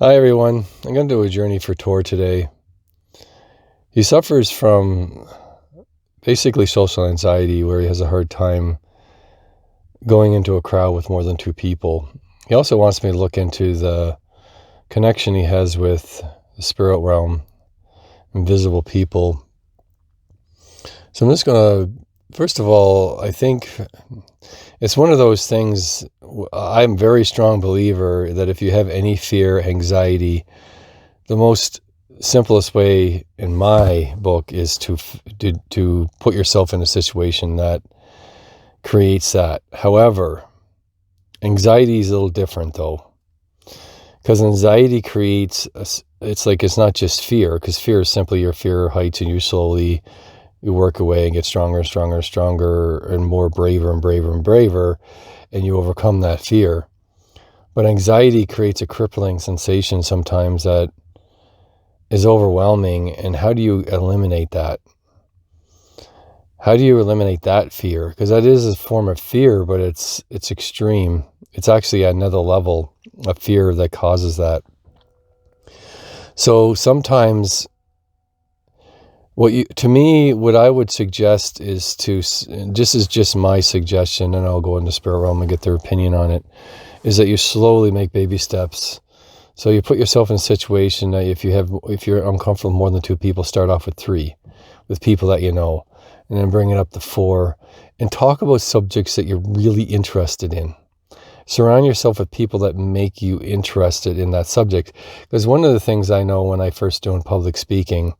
Hi everyone, I'm going to do a journey for Tor today. He suffers from basically social anxiety where he has a hard time going into a crowd with more than two people. He also wants me to look into the connection he has with the spirit realm, invisible people. So I'm just going to, first of all, I think it's one of those things. I'm a very strong believer that if you have any fear, anxiety, the most simplest way in my book is to put yourself in a situation that creates that. However, anxiety is a little different though, because anxiety creates, it's not just fear, because fear is simply your fear of heights, and you work away and get stronger and stronger and stronger and more braver and braver and braver, and you overcome that fear. But anxiety creates a crippling sensation sometimes that is overwhelming. And how do you eliminate that? How do you eliminate that fear? Because that is a form of fear, but it's extreme. It's actually another level of fear that causes that. So sometimes what I would suggest is this is just my suggestion, and I'll go into spirit realm and get their opinion on it, is that you slowly make baby steps. So you put yourself in a situation that if you're uncomfortable with more than two people, start off with 3, with people that you know, and then bring it up to 4, and talk about subjects that you're really interested in. Surround yourself with people that make you interested in that subject. Because one of the things I know when I first doing public speaking,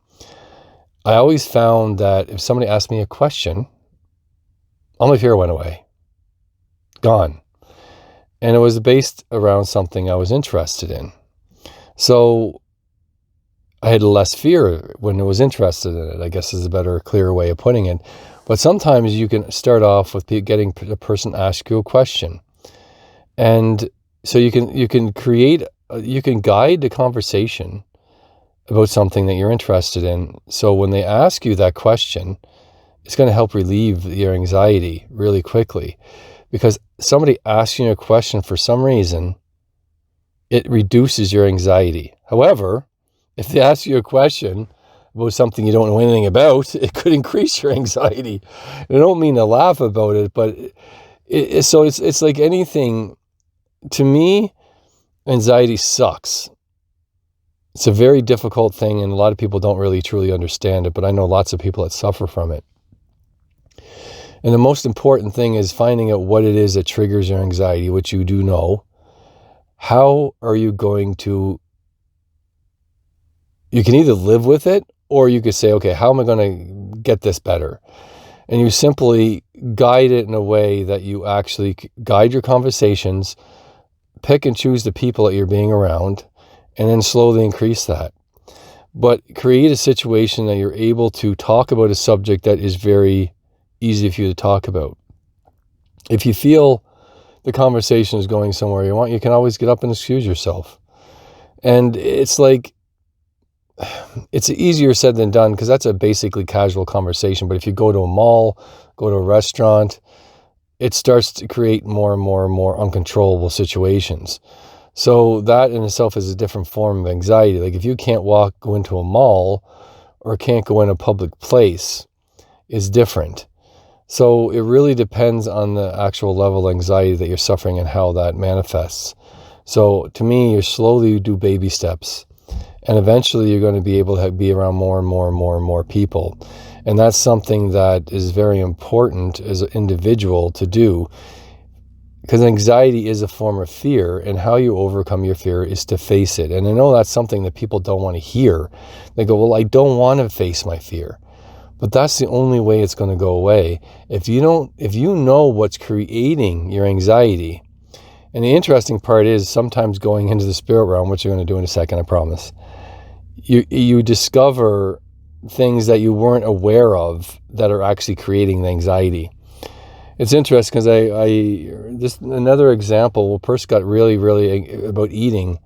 I always found that if somebody asked me a question, all my fear went away. Gone. And it was based around something I was interested in. So I had less fear when I was interested in it, I guess is a better, clearer way of putting it. But sometimes you can start off with getting a person ask you a question. And so you can guide the conversation about something that you're interested in. So when they ask you that question, it's going to help relieve your anxiety really quickly. Because somebody asking you a question for some reason, it reduces your anxiety. However, if they ask you a question about something you don't know anything about, it could increase your anxiety. And I don't mean to laugh about it, but it's like anything. To me, anxiety sucks. It's a very difficult thing, and a lot of people don't really truly understand it, but I know lots of people that suffer from it. And the most important thing is finding out what it is that triggers your anxiety, which you do know. How are you going to... You can either live with it, or you could say, okay, how am I going to get this better? And you simply guide it in a way that you actually guide your conversations, pick and choose the people that you're being around, and then slowly increase that. But create a situation that you're able to talk about a subject that is very easy for you to talk about. If you feel the conversation is going somewhere you want, you can always get up and excuse yourself. And it's easier said than done, because that's a basically casual conversation. But if you go to a mall, go to a restaurant, it starts to create more and more and more uncontrollable situations. So that in itself is a different form of anxiety. Like if you can't go into a mall, or can't go in a public place, is different. So it really depends on the actual level of anxiety that you're suffering and how that manifests. So to me, you slowly do baby steps, and eventually you're going to be able to be around more and more and more and more people. And that's something that is very important as an individual to do, because anxiety is a form of fear, and how you overcome your fear is to face it. And I know that's something that people don't want to hear. They go, well, I don't want to face my fear. But that's the only way it's going to go away. If you know what's creating your anxiety. And the interesting part is sometimes going into the spirit realm, which you're going to do in a second, I promise, you discover things that you weren't aware of that are actually creating the anxiety. It's interesting because just another example, a person got really about eating.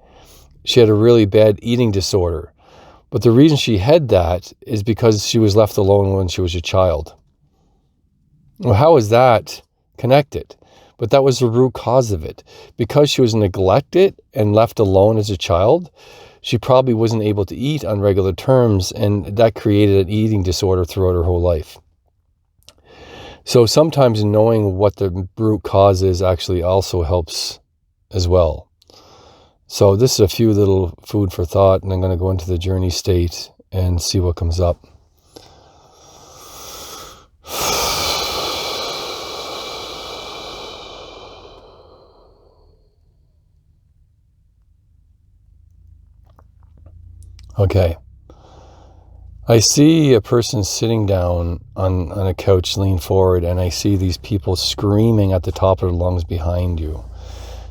She had a really bad eating disorder. But the reason she had that is because she was left alone when she was a child. Well, how is that connected? but that was the root cause of it. Because she was neglected and left alone as a child, she probably wasn't able to eat on regular terms, and that created an eating disorder throughout her whole life. So sometimes knowing what the root cause is actually also helps as well. So this is a few little food for thought, and I'm going to go into the journey state and see what comes up. Okay. I see a person sitting down on a couch, lean forward, and I see these people screaming at the top of their lungs behind you.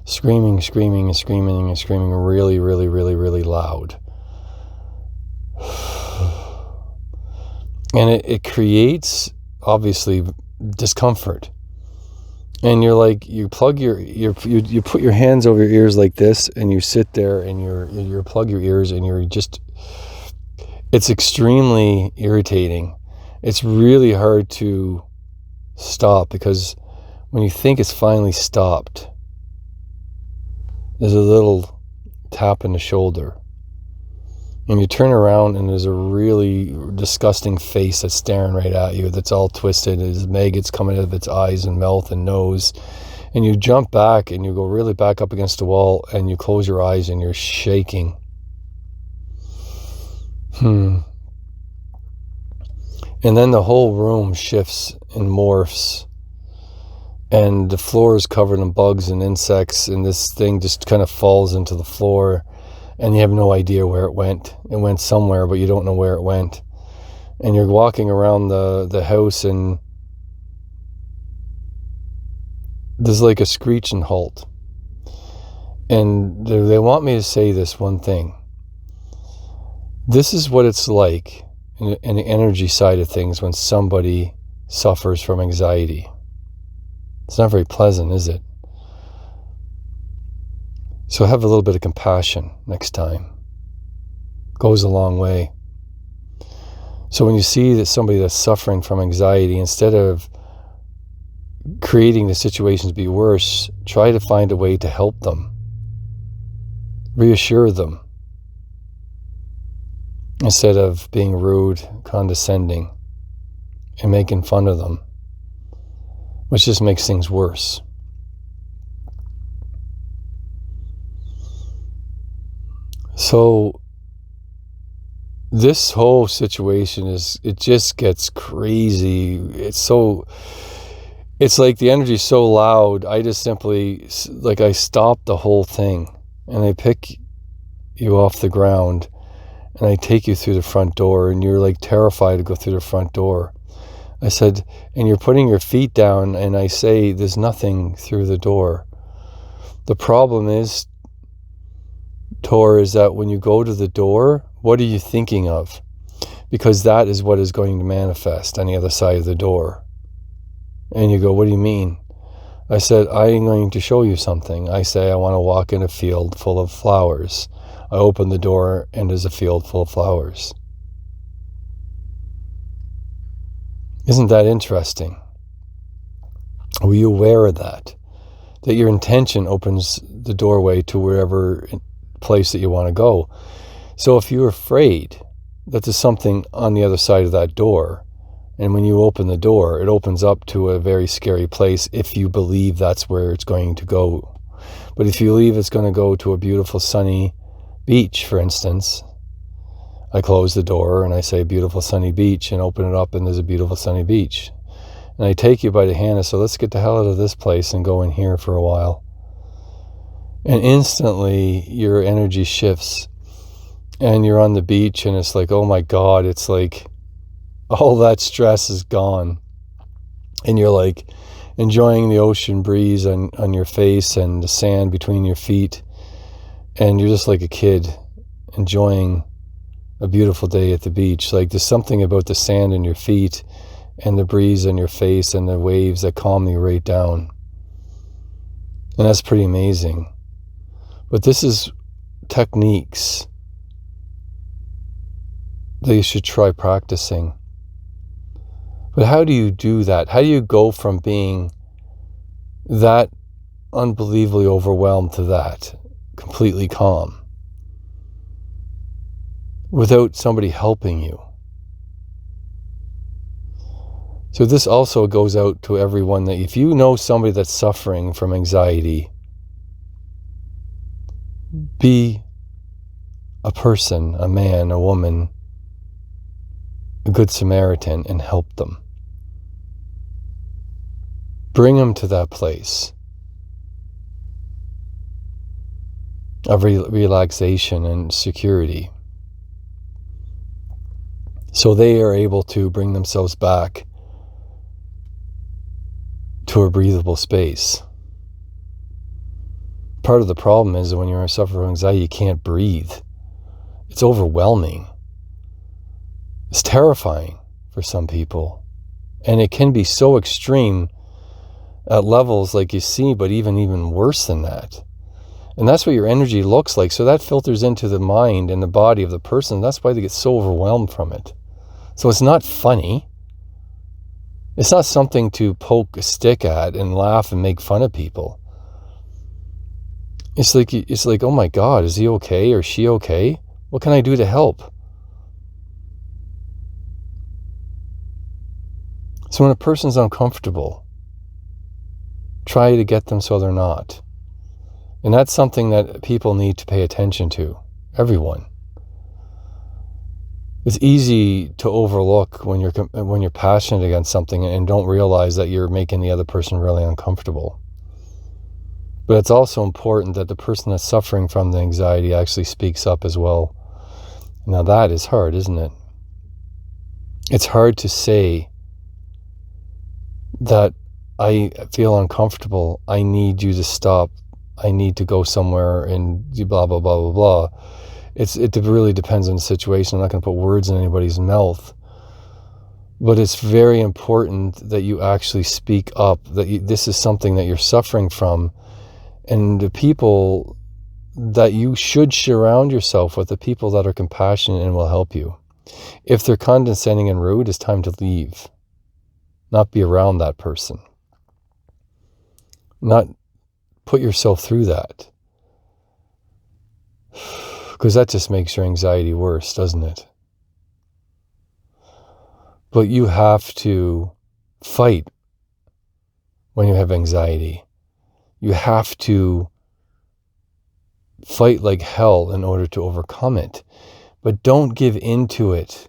Screaming, screaming, and screaming, and screaming really, really, really, really loud. And it creates, obviously, discomfort. And you're like, you plug you put your hands over your ears like this, and you sit there and you plug your ears, and you're just, it's extremely irritating. It's really hard to stop, because when you think it's finally stopped, there's a little tap in the shoulder. And you turn around and there's a really disgusting face that's staring right at you, that's all twisted. There's maggots coming out of its eyes and mouth and nose. And you jump back and you go really back up against the wall, and you close your eyes and you're shaking. And then the whole room shifts and morphs. And the floor is covered in bugs and insects, and this thing just kind of falls into the floor. And you have no idea where it went. It went somewhere, but you don't know where it went. And you're walking around the house, and there's like a screech and halt. And they want me to say this one thing. This is what it's like in the energy side of things when somebody suffers from anxiety. It's not very pleasant, is it? So have a little bit of compassion next time. Goes a long way. So when you see that somebody that's suffering from anxiety, instead of creating the situations be worse, try to find a way to help them. Reassure them. Instead of being rude, condescending, and making fun of them, which just makes things worse. So this whole situation it just gets crazy. It's like the energy is so loud, I just simply, I stop the whole thing, and I pick you off the ground, and I take you through the front door, and you're like terrified to go through the front door. I said, and you're putting your feet down, and I say, there's nothing through the door. The problem is, Tor, is that when you go to the door, what are you thinking of? Because that is what is going to manifest on the other side of the door. And you go, what do you mean? I said, I'm going to show you something. I say, I want to walk in a field full of flowers. I open the door, and there's a field full of flowers. Isn't that interesting? Were you aware of that? That your intention opens the doorway to wherever place that you want to go. So if you're afraid that there's something on the other side of that door, and when you open the door, it opens up to a very scary place if you believe that's where it's going to go. But if you believe it's going to go to a beautiful sunny beach, for instance, I close the door and I say beautiful sunny beach, and open it up, and there's a beautiful sunny beach. And I take you by the hand and say, let's get the hell out of this place and go in here for a while. And instantly your energy shifts, and you're on the beach, and it's like, oh my God, it's like all that stress is gone. And you're like enjoying the ocean breeze on your face and the sand between your feet. And you're just like a kid enjoying a beautiful day at the beach. Like there's something about the sand in your feet and the breeze on your face and the waves that calm you right down. And that's pretty amazing. But this is techniques that you should try practicing. But how do you do that? How do you go from being that unbelievably overwhelmed to that, completely calm, without somebody helping you. So this also goes out to everyone, that if you know somebody that's suffering from anxiety, be a person, a man, a woman, a good Samaritan, and help them. Bring them to that place of relaxation and security, so they are able to bring themselves back to a breathable space. Part of the problem is that when you're suffering from anxiety, you can't breathe. It's overwhelming. It's terrifying for some people. And it can be so extreme at levels like you see, but even worse than that. And that's what your energy looks like. So that filters into the mind and the body of the person. That's why they get so overwhelmed from it. So it's not funny. It's not something to poke a stick at and laugh and make fun of people. It's like, oh my God, is he okay? Or is she okay? What can I do to help? So when a person's uncomfortable, try to get them so they're not. And that's something that people need to pay attention to. Everyone. It's easy to overlook when you're passionate against something and don't realize that you're making the other person really uncomfortable. But it's also important that the person that's suffering from the anxiety actually speaks up as well. Now that is hard, isn't it? It's hard to say that I feel uncomfortable. I need you to stop. I need to go somewhere and blah, blah, blah, blah, blah. It really depends on the situation. I'm not going to put words in anybody's mouth. But it's very important that you actually speak up, that this is something that you're suffering from. And the people that you should surround yourself with, the people that are compassionate and will help you. If they're condescending and rude, it's time to leave. Not be around that person. Not put yourself through that. Because that just makes your anxiety worse, doesn't it? But you have to fight when you have anxiety. You have to fight like hell in order to overcome it. But don't give into it.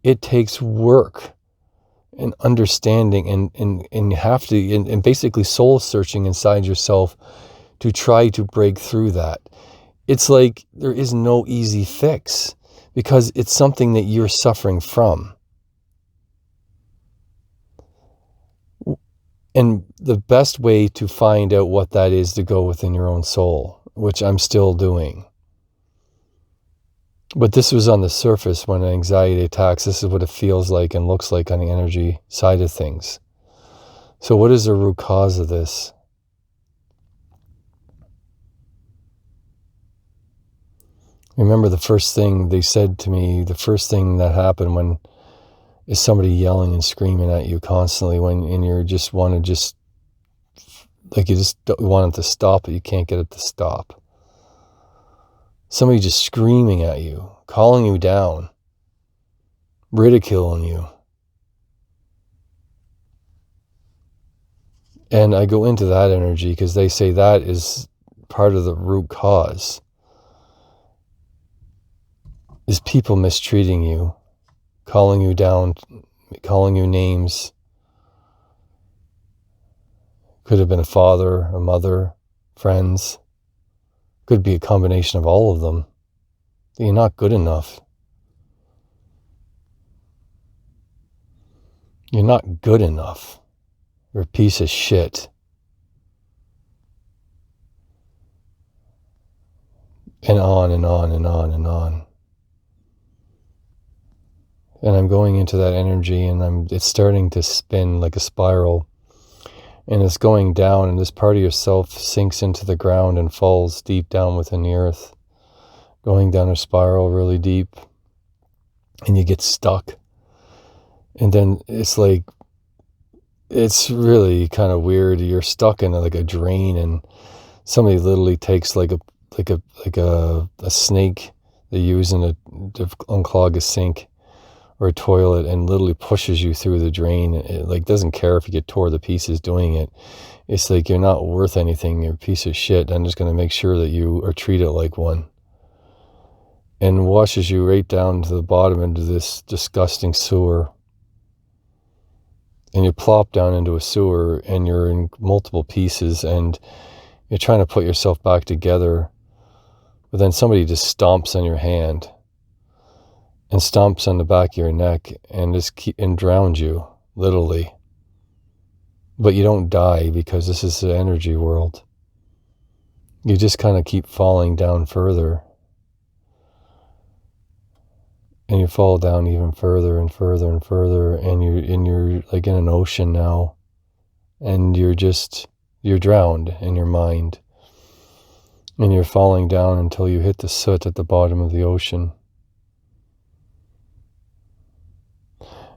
It takes work and understanding, and you have to, and basically soul searching inside yourself to try to break through that. It's like there is no easy fix because it's something that you're suffering from. And the best way to find out what that is to go within your own soul, which I'm still doing. But this was on the surface when anxiety attacks. This is what it feels like and looks like on the energy side of things. So what is the root cause of this? Remember the first thing they said to me, the first thing that happened when is somebody yelling and screaming at you constantly and you just want to just, like you just want it to stop, but you can't get it to stop. Somebody just screaming at you, calling you down, ridiculing you. And I go into that energy because they say that is part of the root cause. Is people mistreating you, calling you down, calling you names. Could have been a father, a mother, friends. Could be a combination of all of them. You're not good enough. You're not good enough. You're a piece of shit. And on and on and on and on. And I'm going into that energy and it's starting to spin like a spiral. And it's going down, and this part of yourself sinks into the ground and falls deep down within the earth, going down a spiral really deep, and you get stuck. And then it's like it's really kind of weird. You're stuck in like a drain, and somebody literally takes like a snake they use to unclog a sink or a toilet, and literally pushes you through the drain. It like doesn't care if you get tore to pieces doing it. It's like you're not worth anything. You're a piece of shit. I'm just going to make sure that you are treated like one. And washes you right down to the bottom into this disgusting sewer. And you plop down into a sewer, and you're in multiple pieces, and you're trying to put yourself back together. But then somebody just stomps on your hand and stomps on the back of your neck and and drowns you, literally. But you don't die, because this is the energy world. You just kind of keep falling down further. And you fall down even further and further and further, and you're like in an ocean now. And you're drowned in your mind. And you're falling down until you hit the soot at the bottom of the ocean.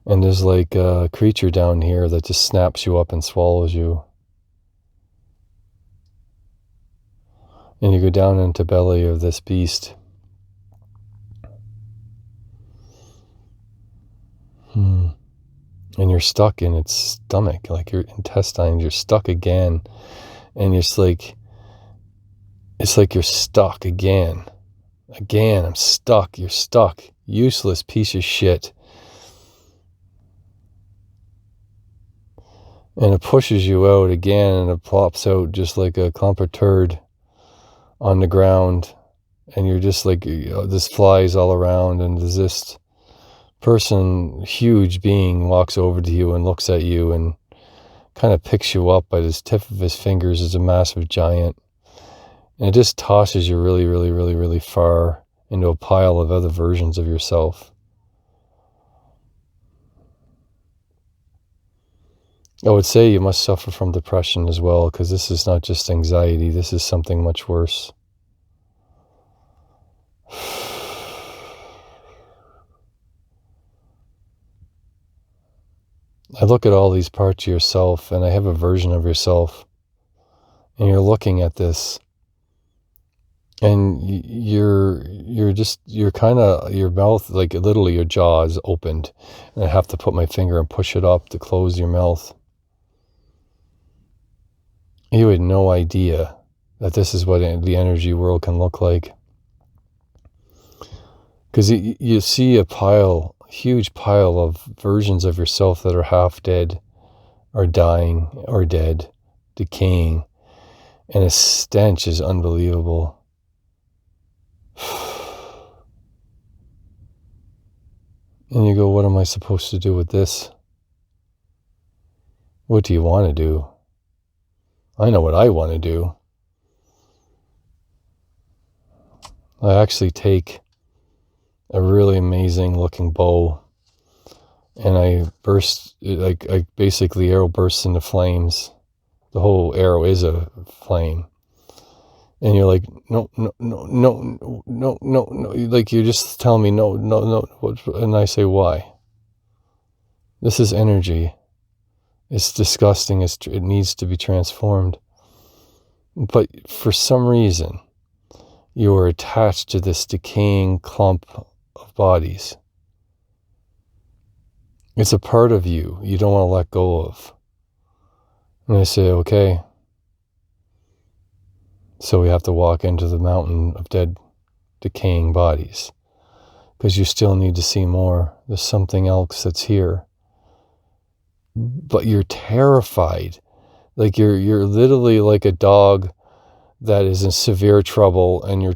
And there's like a creature down here that just snaps you up and swallows you. And you go down into the belly of this beast. And you're stuck in its stomach, like your intestines. You're stuck again. And it's like you're stuck again. Again, I'm stuck. You're stuck. Useless piece of shit. And it pushes you out again, and it plops out just like a clump of turd on the ground. And you're just like, this flies all around, and there's this person, huge being, walks over to you and looks at you and kind of picks you up by the tip of his fingers as a massive giant. And it just tosses you really, really, really, really far into a pile of other versions of yourself. I would say you must suffer from depression as well, because this is not just anxiety. This is something much worse. I look at all these parts of yourself, and I have a version of yourself, and you're looking at this, and you're kind of, your mouth, like literally your jaw is opened, and I have to put my finger and push it up to close your mouth. You had no idea that this is what the energy world can look like. Because you see a huge pile of versions of yourself that are half dead, or dying, or dead, decaying, and a stench is unbelievable. And you go, what am I supposed to do with this? What do you want to do? I know what I want to do. I actually take a really amazing looking bow, and I basically arrow bursts into flames. The whole arrow is a flame. And you're like, no, like you're just telling me no, and I say, why? This is energy. It's disgusting. It needs to be transformed. But for some reason, you are attached to this decaying clump of bodies. It's a part of you don't want to let go of. And I say, okay. So we have to walk into the mountain of dead, decaying bodies. Because you still need to see more. There's something else that's here. But you're terrified. Like you're literally like a dog that is in severe trouble, and you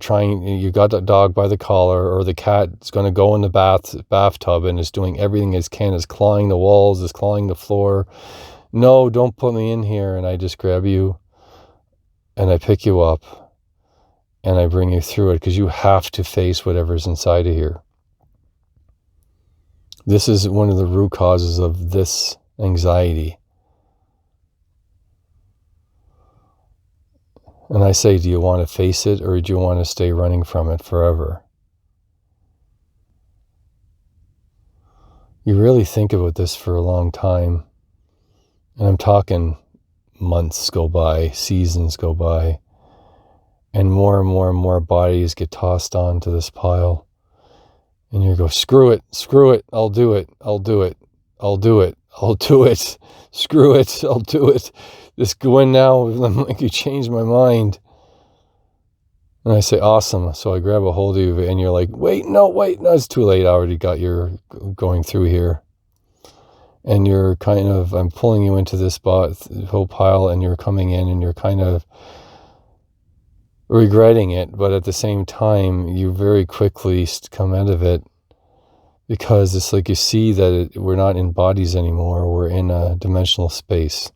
got the dog by the collar, or the cat is going to go in the bathtub and is doing everything it can, is clawing the walls, is clawing the floor. No, don't put me in here. And I just grab you, and I pick you up, and I bring you through it, because you have to face whatever's inside of here. This is one of the root causes of this anxiety. And I say, do you want to face it, or do you want to stay running from it forever? You really think about this for a long time, And I'm talking months go by, seasons go by, and more bodies get tossed onto this pile. And you go, screw it, I'll do it, screw it, I'll do it. This go in now, like you changed my mind. And I say, awesome. So I grab a hold of you and you're like, wait, no, it's too late. I already got your going through here. And you're I'm pulling you into this whole pile, and you're coming in and you're kind of regretting it. But at the same time, you very quickly come out of it, because it's like you see that we're not in bodies anymore. We're in a dimensional space.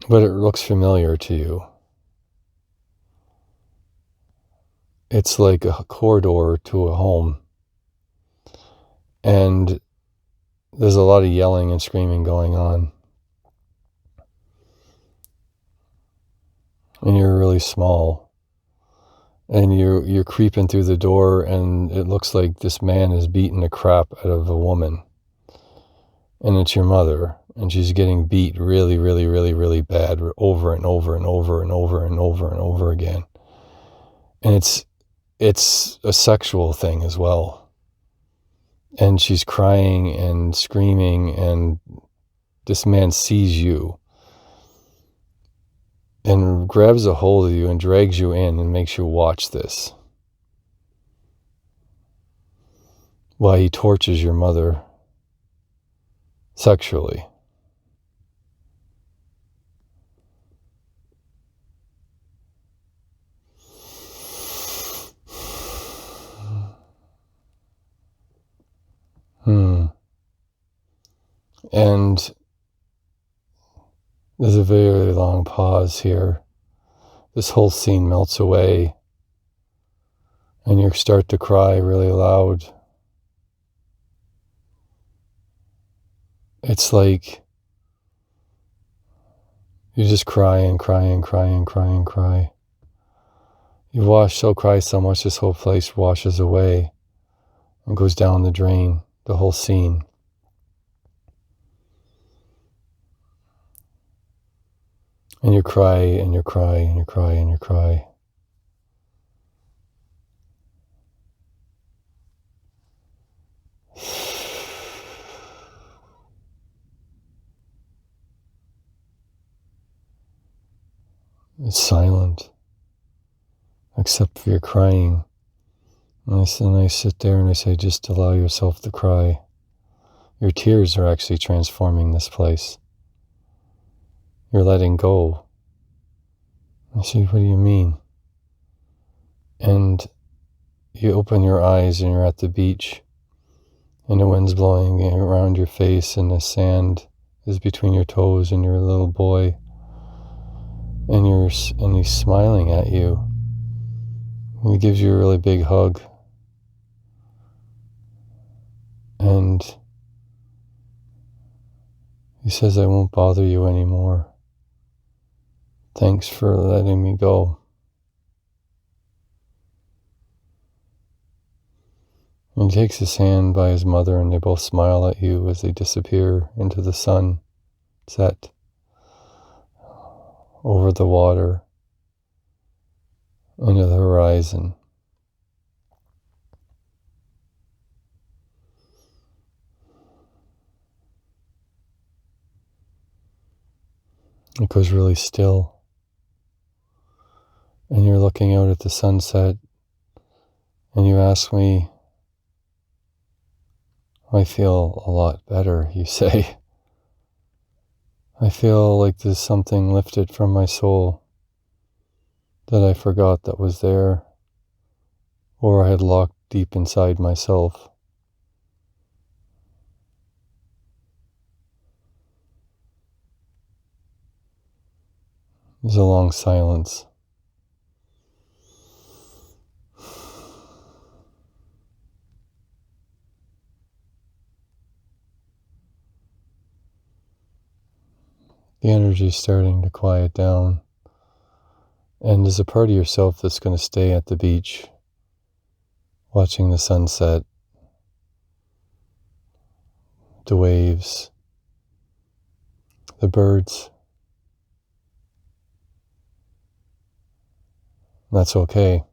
But it looks familiar to you. It's like a corridor to a home. And there's a lot of yelling and screaming going on. And you're really small. And you're creeping through the door, and it looks like this man is beating the crap out of a woman. And it's your mother. And she's getting beat really, really, really, really bad over and over and over and over and over and over again. And it's a sexual thing as well. And she's crying and screaming, and this man sees you and grabs a hold of you and drags you in and makes you watch this while he tortures your mother sexually. And there's a very long pause here. This whole scene melts away, and you start to cry really loud. It's like you just cry and cry and cry and cry and cry. You cry so much this whole place washes away and goes down the drain, the whole scene. And you cry and you cry and you cry and you cry. It's silent, except for your crying. And I sit there and I say, just allow yourself to cry. Your tears are actually transforming this place. You're letting go. I say, what do you mean? And you open your eyes and you're at the beach, and the wind's blowing around your face, and the sand is between your toes, and you're a little boy, and he's smiling at you. And he gives you a really big hug. And he says, I won't bother you anymore. Thanks for letting me go. And he takes his hand by his mother, and they both smile at you as they disappear into the sunset over the water, into the horizon. It goes really still. And you're looking out at the sunset, and you ask me, I feel a lot better, you say. I feel like there's something lifted from my soul that I forgot that was there, or I had locked deep inside myself. There's a long silence. The energy's starting to quiet down, and there's a part of yourself that's going to stay at the beach, watching the sunset, the waves, the birds. That's okay,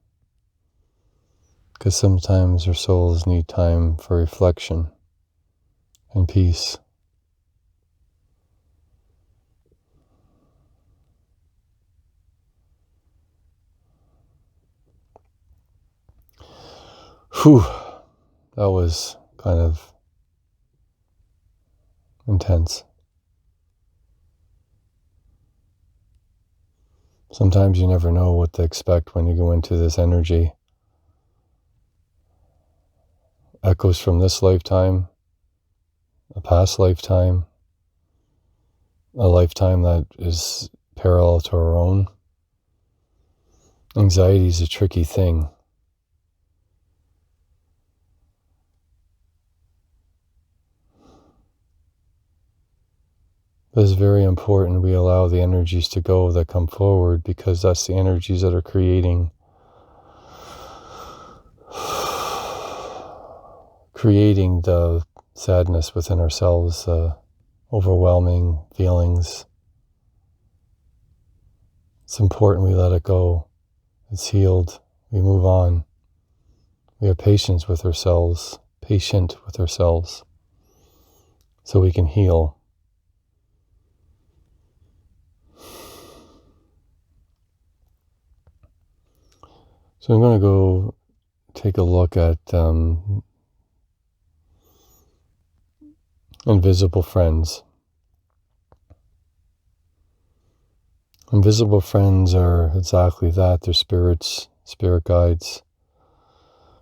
because sometimes our souls need time for reflection and peace. Whew, that was kind of intense. Sometimes you never know what to expect when you go into this energy. Echoes from this lifetime, a past lifetime, a lifetime that is parallel to our own. Anxiety is a tricky thing. But it's very important we allow the energies to go that come forward, because that's the energies that are creating the sadness within ourselves, overwhelming feelings. It's important we let it go. It's healed. We move on. We are patient with ourselves, so we can heal. So I'm going to go take a look at invisible friends. Invisible friends are exactly that. They're spirits, spirit guides,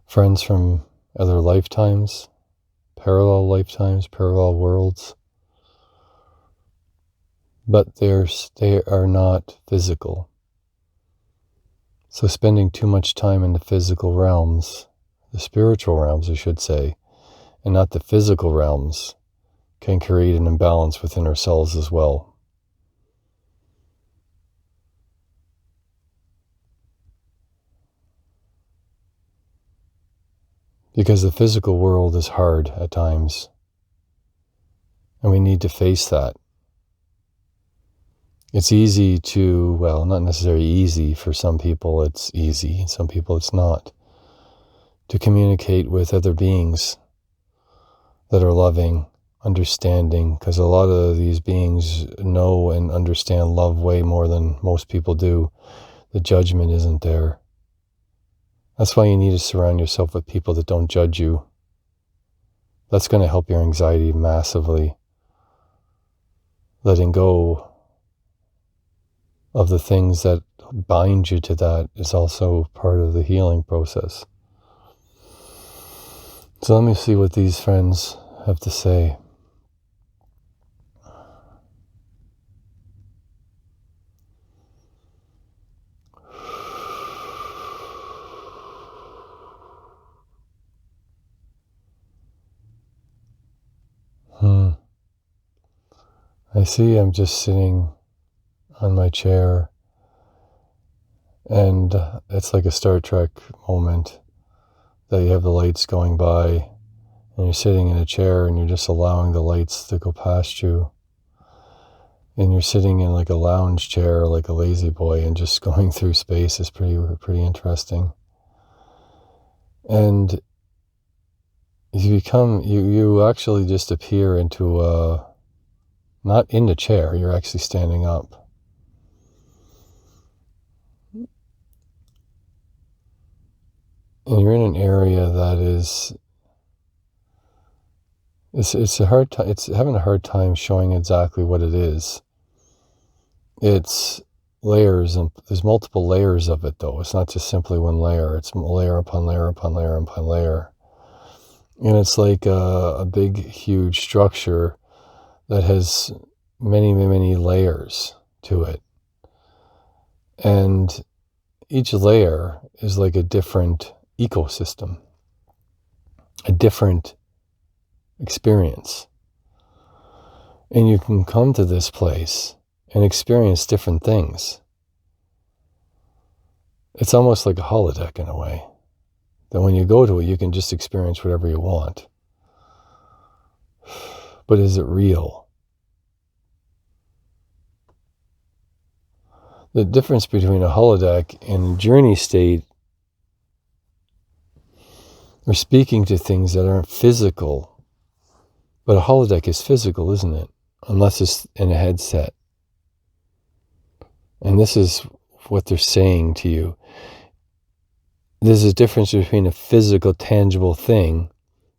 friends from other lifetimes, parallel worlds. But they are not physical. So spending too much time in the physical realms, the spiritual realms, I should say, and not the physical realms, can create an imbalance within ourselves as well. Because the physical world is hard at times, and we need to face that. It's easy to, well, not necessarily easy. For some people it's easy, and some people it's not, to communicate with other beings that are loving, understanding, because a lot of these beings know and understand love way more than most people do. The judgment isn't there. That's why you need to surround yourself with people that don't judge you. That's going to help your anxiety massively. Letting go of the things that bind you to that is also part of the healing process. So let me see what these friends have to say. I see I'm just sitting on my chair, and it's like a Star Trek moment that you have the lights going by, and you're sitting in a chair and you're just allowing the lights to go past you. And you're sitting in like a lounge chair, like a lazy boy, and just going through space is pretty interesting. And you actually just appear into not in the chair, you're actually standing up. And you're in an area that is, it's a hard time, it's having a hard time showing exactly what it is. It's layers, and there's multiple layers of it though. It's not just simply one layer, it's layer upon layer upon layer upon layer. And it's like a big, huge structure that has many, many layers to it. And each layer is like a different ecosystem, a different experience. And you can come to this place and experience different things. It's almost like a holodeck in a way, that when you go to it, you can just experience whatever you want. But is it real? The difference between a holodeck and a journey state, we're speaking to things that aren't physical. But a holodeck is physical, isn't it? Unless it's in a headset. And this is what they're saying to you. There's a difference between a physical, tangible thing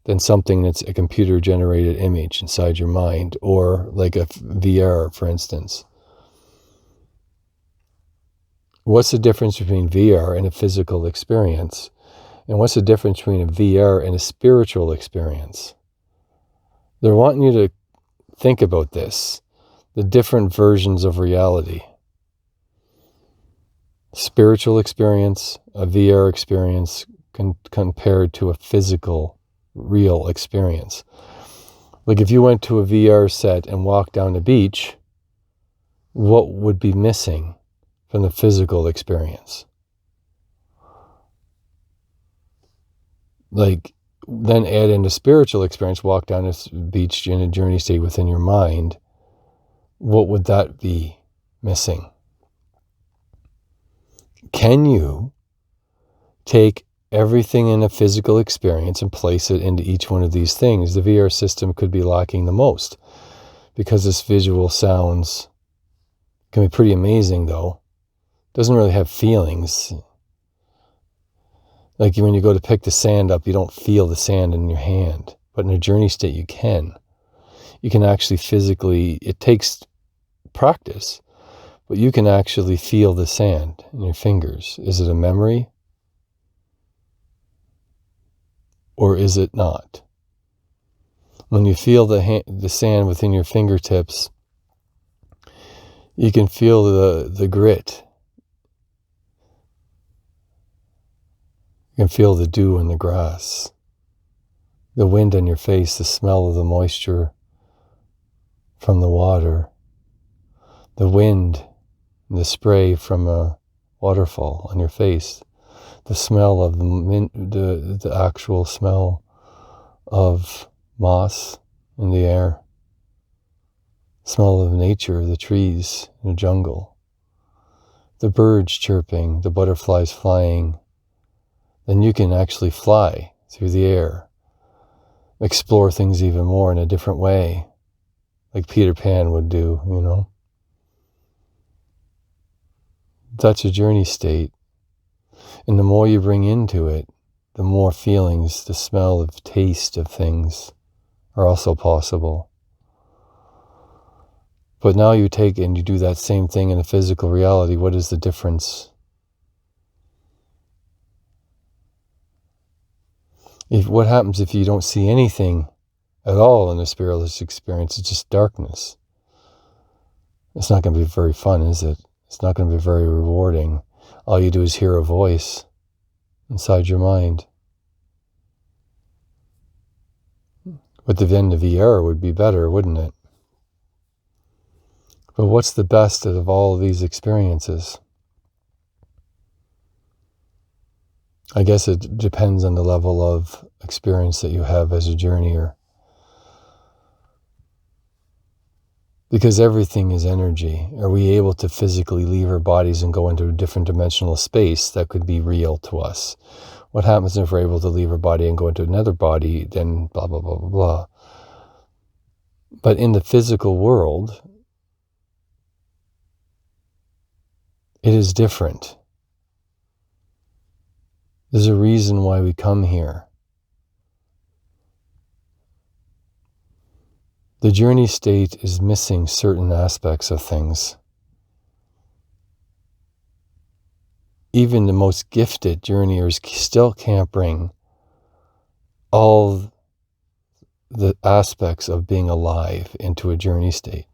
than something that's a computer-generated image inside your mind, or like a VR, for instance. What's the difference between VR and a physical experience? And what's the difference between a VR and a spiritual experience? They're wanting you to think about this, the different versions of reality. Spiritual experience, a VR experience compared to a physical, real experience. Like if you went to a VR set and walked down the beach, what would be missing from the physical experience? Like, then add in the spiritual experience, walk down this beach in a journey state within your mind. What would that be missing? Can you take everything in a physical experience and place it into each one of these things? The VR system could be lacking the most, because this visual sounds can be pretty amazing, though. Doesn't really have feelings. Like when you go to pick the sand up, you don't feel the sand in your hand. But in a journey state, you can. You can actually physically, it takes practice, but you can actually feel the sand in your fingers. Is it a memory? Or is it not? When you feel the sand within your fingertips, you can feel the grit. You can feel the dew in the grass, the wind on your face, the smell of the moisture from the water, the wind, the spray from a waterfall on your face, the smell of the actual smell of moss in the air, smell of nature, the trees in the jungle, the birds chirping, the butterflies flying. Then you can actually fly through the air, explore things even more in a different way, like Peter Pan would do, you know. That's a journey state. And the more you bring into it, the more feelings, the smell of taste of things are also possible. But now you take and you do that same thing in a physical reality. What is the difference? What happens if you don't see anything at all in a spiritualist experience? It's just darkness. It's not going to be very fun, is it? It's not going to be very rewarding. All you do is hear a voice inside your mind. But then the VR would be better, wouldn't it? But what's the best of all of these experiences? I guess it depends on the level of experience that you have as a journeyer. Because everything is energy. Are we able to physically leave our bodies and go into a different dimensional space that could be real to us? What happens if we're able to leave our body and go into another body, then blah, blah, blah, blah, blah. But in the physical world, it is different. There's a reason why we come here. The journey state is missing certain aspects of things. Even the most gifted journeyers still can't bring all the aspects of being alive into a journey state.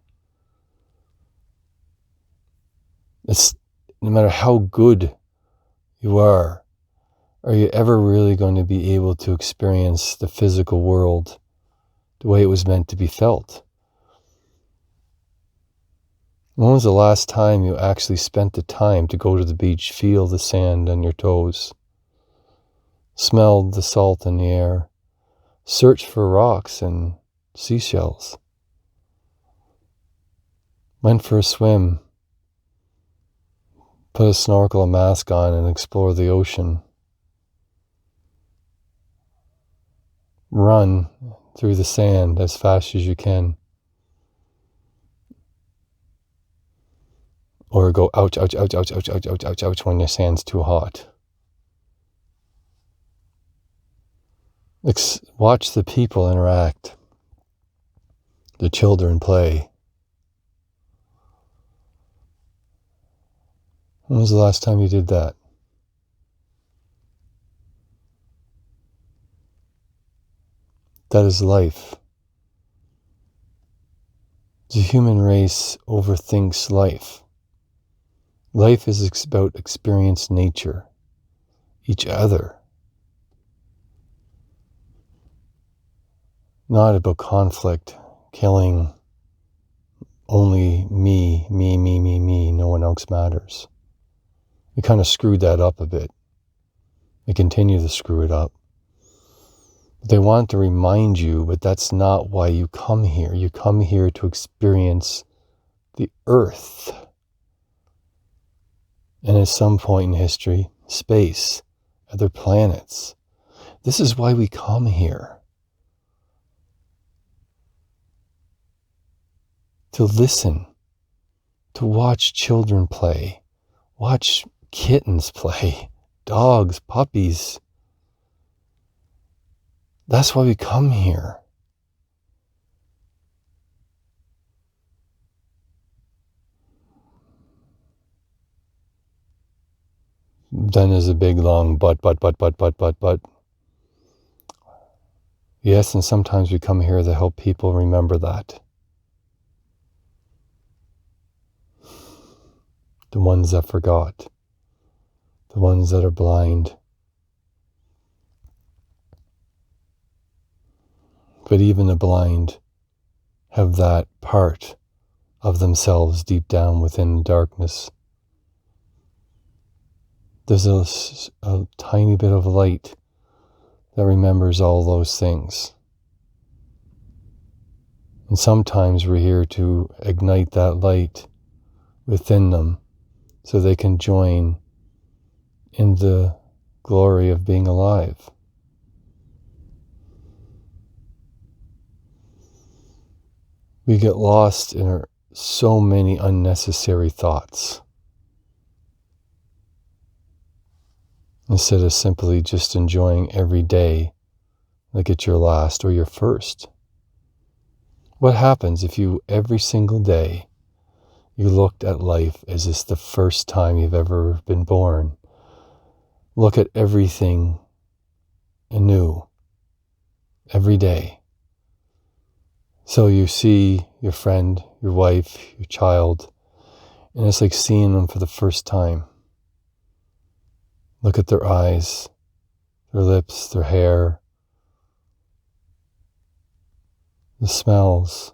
It's, no matter how good you are you ever really going to be able to experience the physical world the way it was meant to be felt? When was the last time you actually spent the time to go to the beach, feel the sand on your toes, smelled the salt in the air, searched for rocks and seashells, went for a swim, Put a snorkel, a mask on, and explore the ocean. Run through the sand as fast as you can. Or go ouch, ouch, ouch, ouch, ouch, ouch, ouch, ouch, ouch when your sand's too hot. Watch the people interact. The children play. When was the last time you did that? That is life. The human race overthinks life. Life is about experience nature, each other. Not about conflict, killing, only me, no one else matters. We kind of screwed that up a bit. We continue to screw it up. They want to remind you, but that's not why you come here. You come here to experience the earth. And at some point in history, space, other planets. This is why we come here. To listen, to watch children play, watch kittens play, dogs, puppies. That's why we come here. Then there's a big long but. Yes, and sometimes we come here to help people remember that. The ones that forgot. The ones that are blind. But even the blind have that part of themselves deep down within the darkness. There's a tiny bit of light that remembers all those things. And sometimes we're here to ignite that light within them so they can join in the glory of being alive. We get lost in so many unnecessary thoughts instead of simply just enjoying every day like it's your last or your first. What happens if you, every single day, you looked at life as it's the first time you've ever been born? Look at everything anew, every day. So you see your friend, your wife, your child, and it's like seeing them for the first time. Look at their eyes, their lips, their hair, the smells,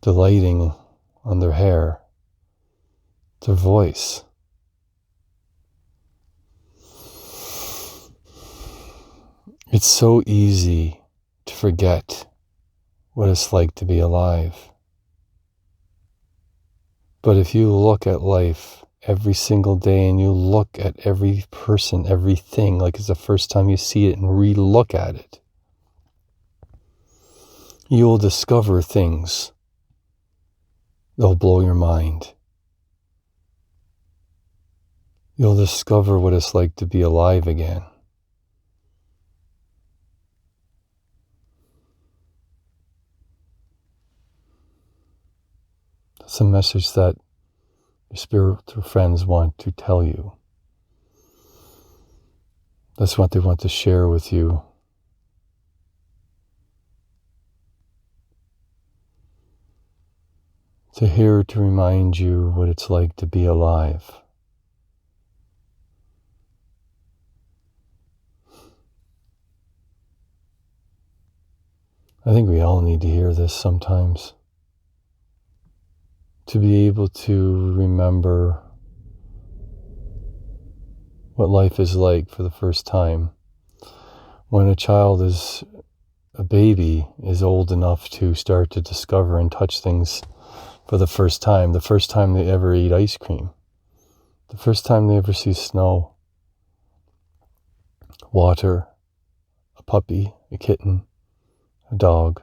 the lighting on their hair, their voice. It's so easy to forget what it's like to be alive. But if you look at life every single day and you look at every person, everything, like it's the first time you see it and re-look at it, you will discover things that'll blow your mind. You'll discover what it's like to be alive again. That's a message that your spiritual friends want to tell you. That's what they want to share with you. They're here to remind you what it's like to be alive. I think we all need to hear this sometimes. To be able to remember what life is like for the first time. When a baby is old enough to start to discover and touch things for the first time they ever eat ice cream, the first time they ever see snow, water, a puppy, a kitten, a dog.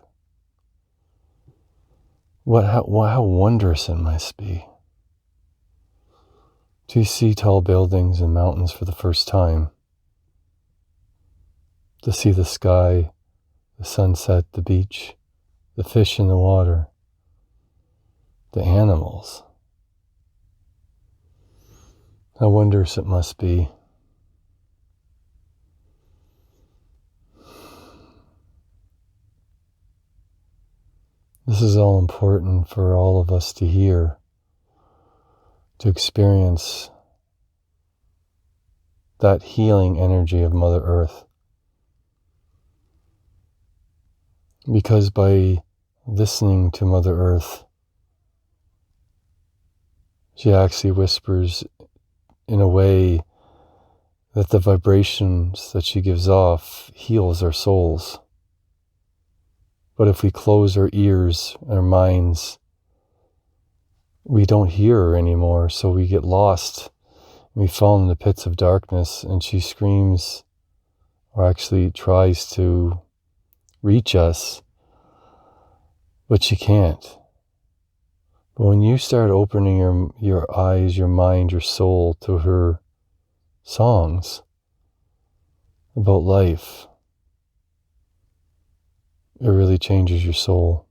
How wondrous it must be to see tall buildings and mountains for the first time, to see the sky, the sunset, the beach, the fish in the water, the animals. How wondrous it must be. This is all important for all of us to hear, to experience that healing energy of Mother Earth. Because by listening to Mother Earth, she actually whispers in a way that the vibrations that she gives off heals our souls. But if we close our ears, our minds, we don't hear her anymore, so we get lost. We fall in the pits of darkness, and she screams, or actually tries to reach us, but she can't. But when you start opening your eyes, your mind, your soul to her songs about life, it really changes your soul.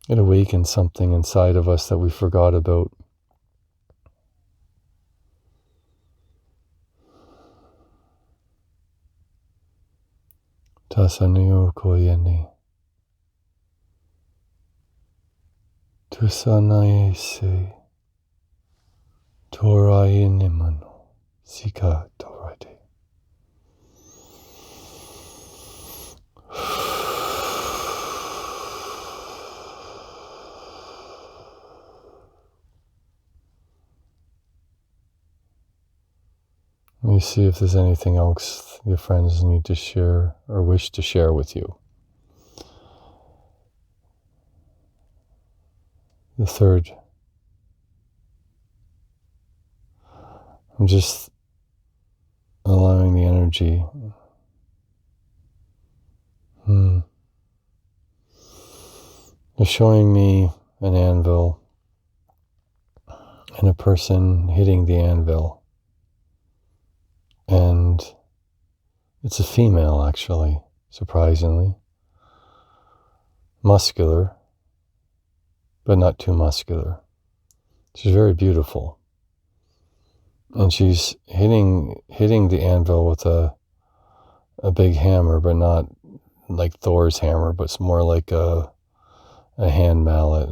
It awakens something inside of us that we forgot about. Tasanayo koyeni. Tusanaye se. Toraye nimano. Sika torate. Let me see if there's anything else your friends need to share or wish to share with you. The third. I'm just allowing the energy. They're showing me an anvil and a person hitting the anvil. And it's a female, actually, surprisingly. Muscular, but not too muscular. She's very beautiful. And she's hitting the anvil with a big hammer, but not like Thor's hammer, but it's more like a hand mallet,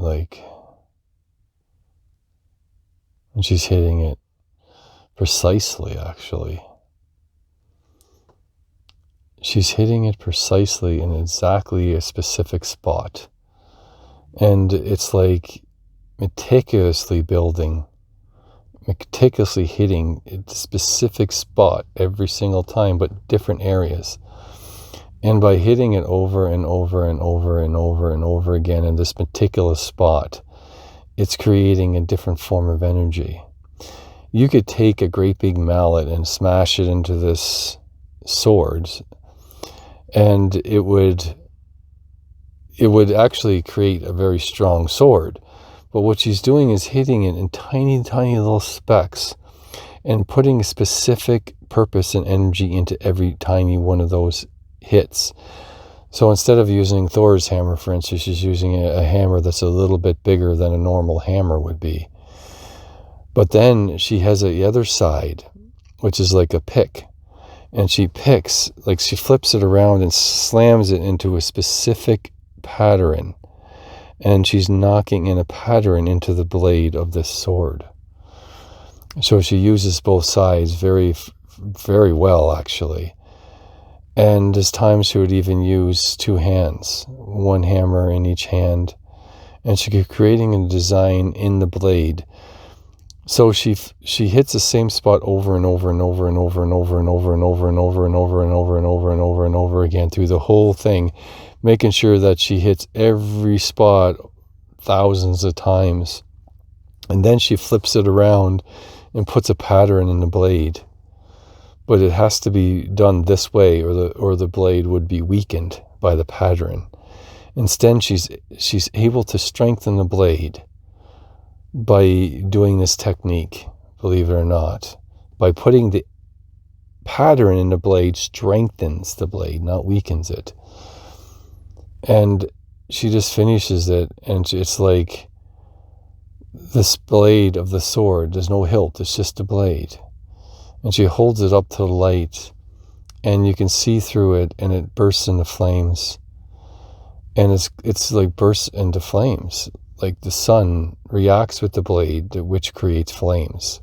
and she's hitting it precisely, actually. She's hitting it precisely in exactly a specific spot. And it's like meticulously hitting a specific spot every single time, but different areas. And by hitting it over and over and over and over and over again in this meticulous spot, it's creating a different form of energy. You could take a great big mallet and smash it into this sword, and it would actually create a very strong sword. But what she's doing is hitting it in tiny, tiny little specks and putting a specific purpose and energy into every tiny one of those hits. So instead of using Thor's hammer, for instance, she's using a hammer that's a little bit bigger than a normal hammer would be. But then she has the other side, which is like a pick. And she picks, like she flips it around and slams it into a specific pattern. And she's knocking in a pattern into the blade of this sword. So she uses both sides very, very well, actually. And there's times she would even use two hands, one hammer in each hand. And she's creating a design in the blade. So she hits the same spot over and over and over and over and over and over and over and over and over and over and over and over and over again through the whole thing, making sure that she hits every spot thousands of times. And then she flips it around and puts a pattern in the blade. But it has to be done this way, or the blade would be weakened by the pattern. Instead, she's able to strengthen the blade by doing this technique, believe it or not. By putting the pattern in the blade strengthens the blade, not weakens it. And she just finishes it, and it's like this blade of the sword. There's no hilt, it's just a blade. And she holds it up to the light, and you can see through it, and it bursts into flames. And it's like bursts into flames. Like the sun reacts with the blade, which creates flames.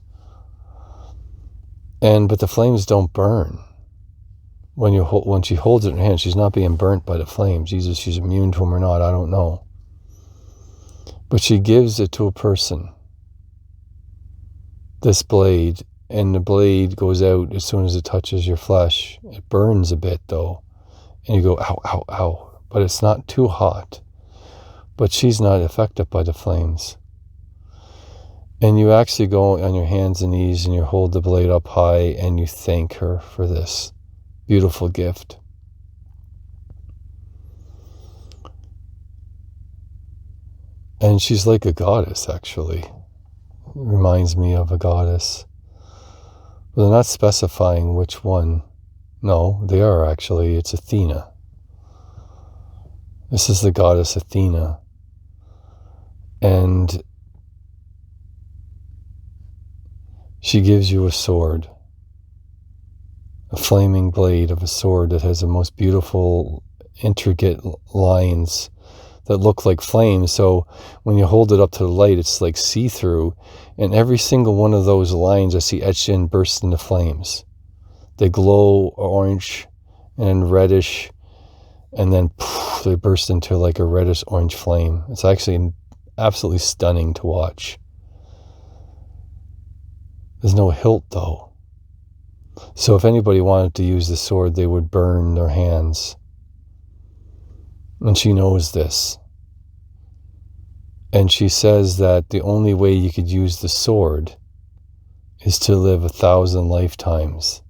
But the flames don't burn. When she holds it in her hand, she's not being burnt by the flames. Either she's immune to them or not, I don't know. But she gives it to a person, this blade, and the blade goes out as soon as it touches your flesh. It burns a bit though, and you go, ow, ow, ow. But it's not too hot. But she's not affected by the flames. And you actually go on your hands and knees and you hold the blade up high and you thank her for this beautiful gift. And she's like a goddess, actually. It reminds me of a goddess. But they're not specifying which one. No, they are actually. It's Athena. This is the goddess Athena. And she gives you a sword. A flaming blade of a sword that has the most beautiful, intricate lines that look like flames. So when you hold it up to the light, it's like see-through. And every single one of those lines I see etched in bursts into flames. They glow orange and reddish, and then poof, they burst into like a reddish-orange flame. It's actually absolutely stunning to watch. There's no hilt, though. So if anybody wanted to use the sword, they would burn their hands. And she knows this. And she says that the only way you could use the sword is to live 1,000 lifetimes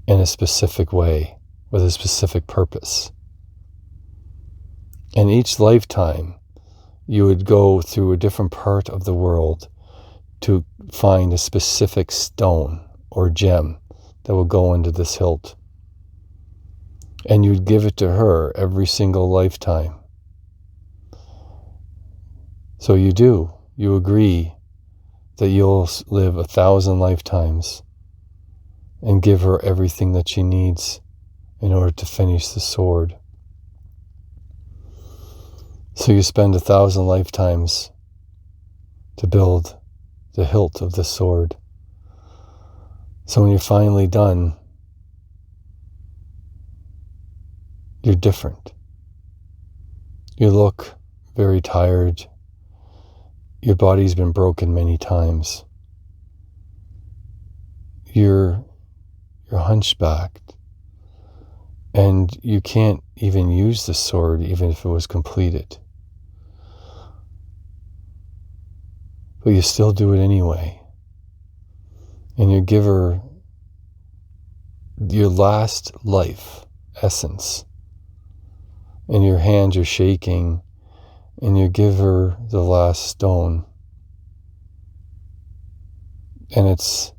in a specific way, with a specific purpose. And each lifetime, you would go through a different part of the world to find a specific stone or gem that will go into this hilt. And you'd give it to her every single lifetime. So you do. You agree that you'll live 1,000 lifetimes and give her everything that she needs in order to finish the sword. So you spend 1,000 lifetimes to build the hilt of the sword. So when you're finally done, you're different. You look very tired. Your body's been broken many times. You're hunchbacked. And you can't even use the sword even if it was completed. But you still do it anyway. And you give her your last life essence. And your hands are shaking, and you give her the last stone. And it's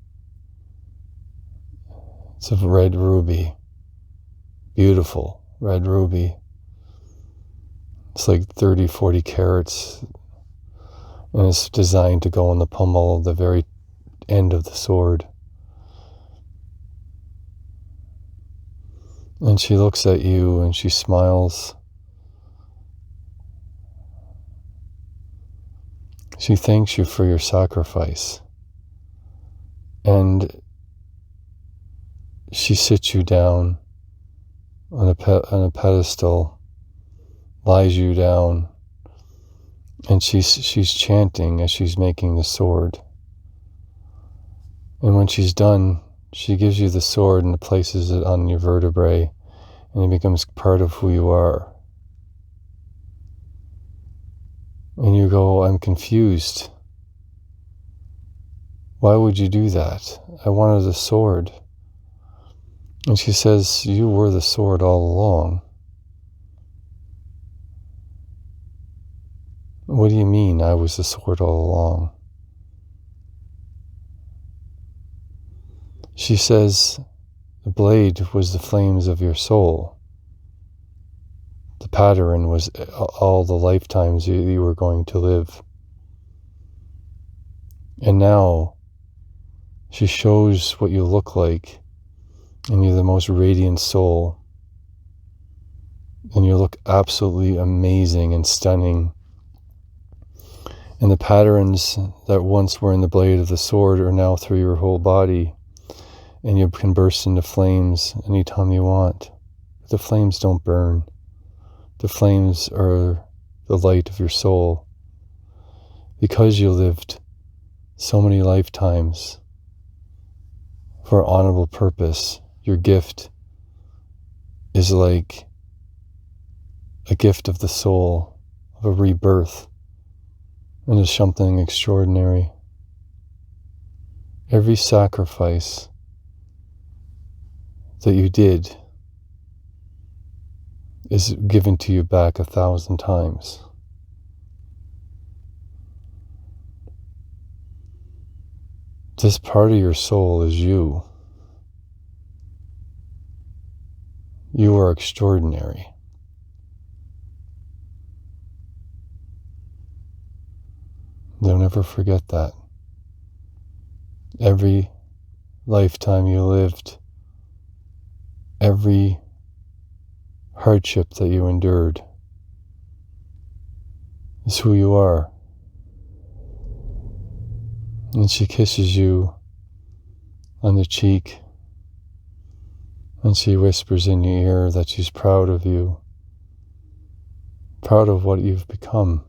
a red ruby. Beautiful red ruby. It's like 30, 40 carats. And it's designed to go on the pommel of the very end of the sword. And she looks at you and she smiles. She thanks you for your sacrifice. And she sits you down on a pedestal, lies you down, and she's chanting as she's making the sword. And when she's done, she gives you the sword and places it on your vertebrae, and it becomes part of who you are. You go, I'm confused. Why would you do that? I wanted the sword. And she says, you were the sword all along. What do you mean I was the sword all along? She says, the blade was the flames of your soul. The pattern was all the lifetimes you were going to live. And now she shows what you look like, and you're the most radiant soul. And you look absolutely amazing and stunning. And the patterns that once were in the blade of the sword are now through your whole body. And you can burst into flames anytime you want. The flames don't burn. The flames are the light of your soul. Because you lived so many lifetimes for an honorable purpose, your gift is like a gift of the soul, of a rebirth, and is something extraordinary. Every sacrifice that you did is given to you back 1,000 times. This part of your soul is you. You are extraordinary. Don't ever forget that. Every lifetime you lived, every hardship that you endured is who you are. And she kisses you on the cheek, and she whispers in your ear that she's proud of you, proud of what you've become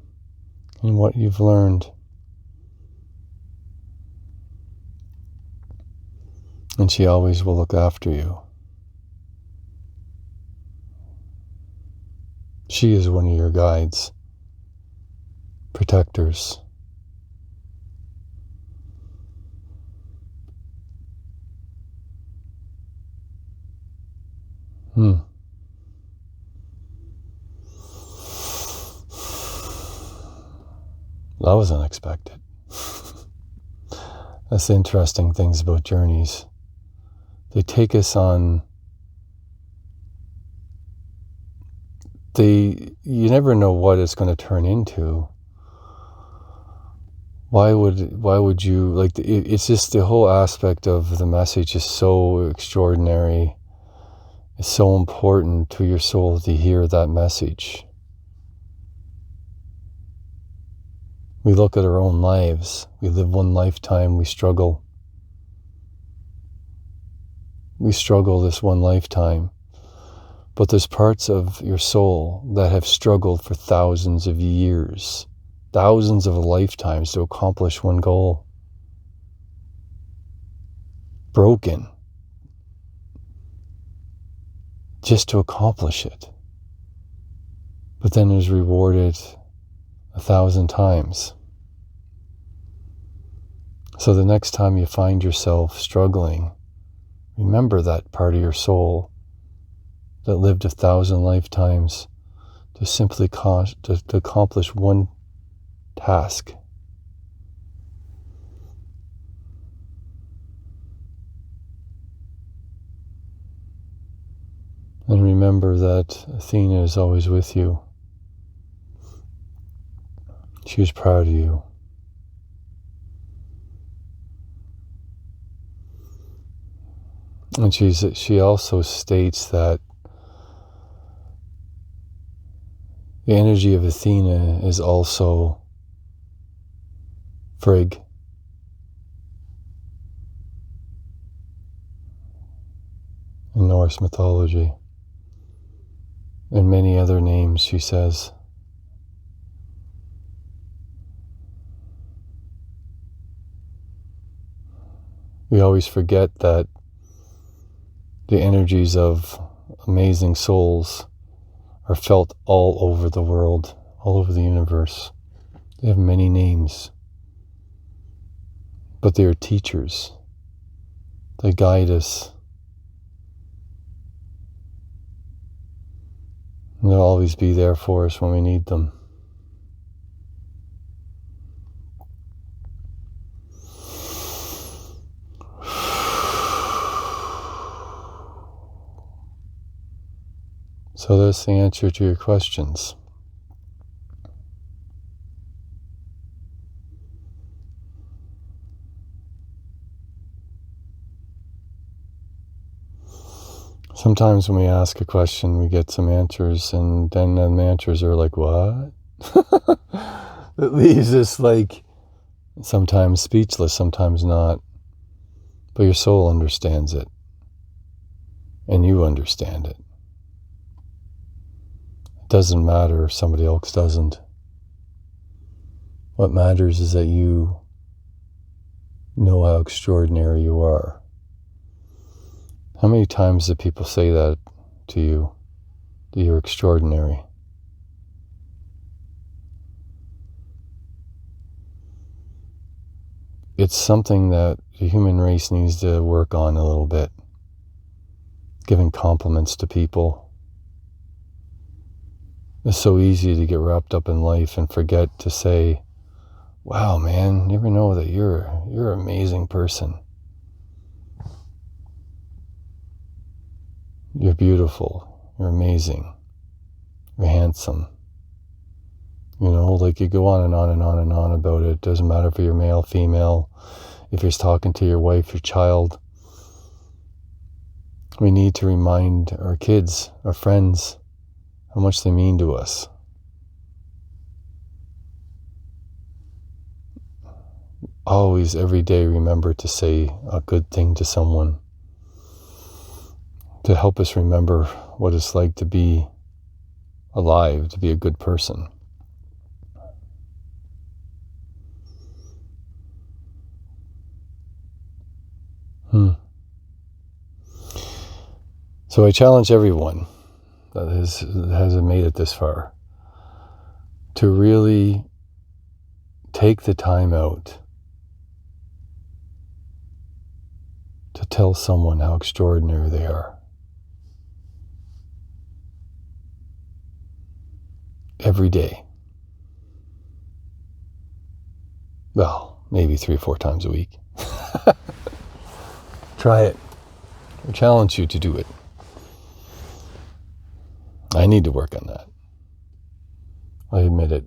and what you've learned. And she always will look after you. She is one of your guides, protectors. That was unexpected. That's the interesting things about journeys. They take us on, you never know what it's going to turn into. Why would you, like, it's just the whole aspect of the message is so extraordinary. It's so important to your soul to hear that message. We look at our own lives. We live one lifetime, we struggle. We struggle this one lifetime. But there's parts of your soul that have struggled for thousands of years, thousands of lifetimes to accomplish one goal. Broken. Just to accomplish it. But then is rewarded 1,000 times. So the next time you find yourself struggling, remember that part of your soul that lived 1,000 lifetimes to simply to accomplish one task. And remember that Athena is always with you. She is proud of you. And she also states that the energy of Athena is also Frigg. In Norse mythology. And many other names, she says. We always forget that the energies of amazing souls are felt all over the world, all over the universe. They have many names, but they are teachers. They guide us. And they'll always be there for us when we need them. So that's the answer to your questions. Sometimes when we ask a question, we get some answers, and then the answers are like, what? It leaves us like sometimes speechless, sometimes not. But your soul understands it, and you understand it. It doesn't matter if somebody else doesn't. What matters is that you know how extraordinary you are. How many times do people say that to you, that you're extraordinary? It's something that the human race needs to work on a little bit. Giving compliments to people. It's so easy to get wrapped up in life and forget to say, wow, man, you ever know that you're an amazing person. You're beautiful. You're amazing. You're handsome. You know, like you go on and on and on and on about it. Doesn't matter if you're male, female, if you're talking to your wife, your child. We need to remind our kids, our friends, how much they mean to us. Always, every day, remember to say a good thing to someone, to help us remember what it's like to be alive, to be a good person. So I challenge everyone that hasn't made it this far to really take the time out to tell someone how extraordinary they are. Every day. Well, maybe 3 or 4 times a week. Try it. I challenge you to do it. I need to work on that. I admit it.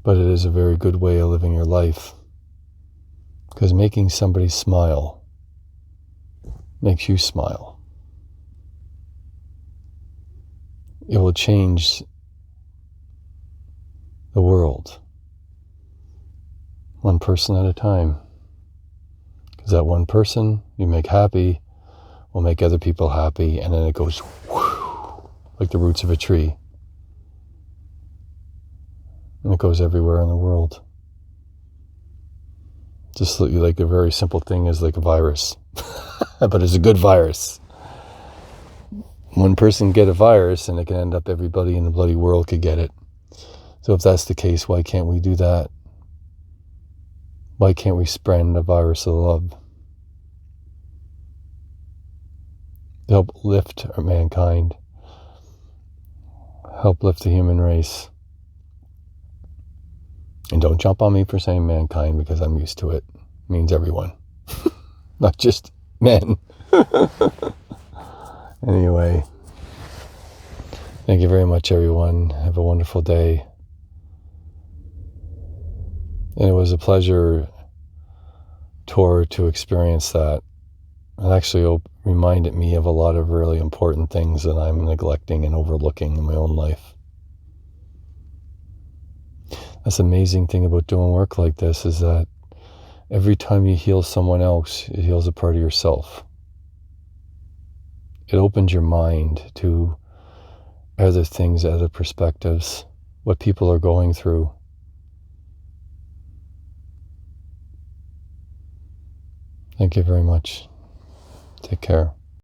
But it is a very good way of living your life. Because making somebody smile makes you smile. It will change the world. One person at a time. Because that one person you make happy will make other people happy, and then it goes whoosh, like the roots of a tree. And it goes everywhere in the world. Just like a very simple thing is like a virus. But it's a good virus. One person get a virus and it can end up everybody in the bloody world could get it. So if that's the case, why can't we do that? Why can't we spread a virus of love? To help lift our mankind. Help lift the human race. And don't jump on me for saying mankind because I'm used to it. It means everyone. Not just men. Anyway. Thank you very much, everyone. Have a wonderful day. And it was a pleasure to experience that. It actually reminded me of a lot of really important things that I'm neglecting and overlooking in my own life. That's the amazing thing about doing work like this is that every time you heal someone else, it heals a part of yourself. It opens your mind to other things, other perspectives, what people are going through. Thank you very much. Take care.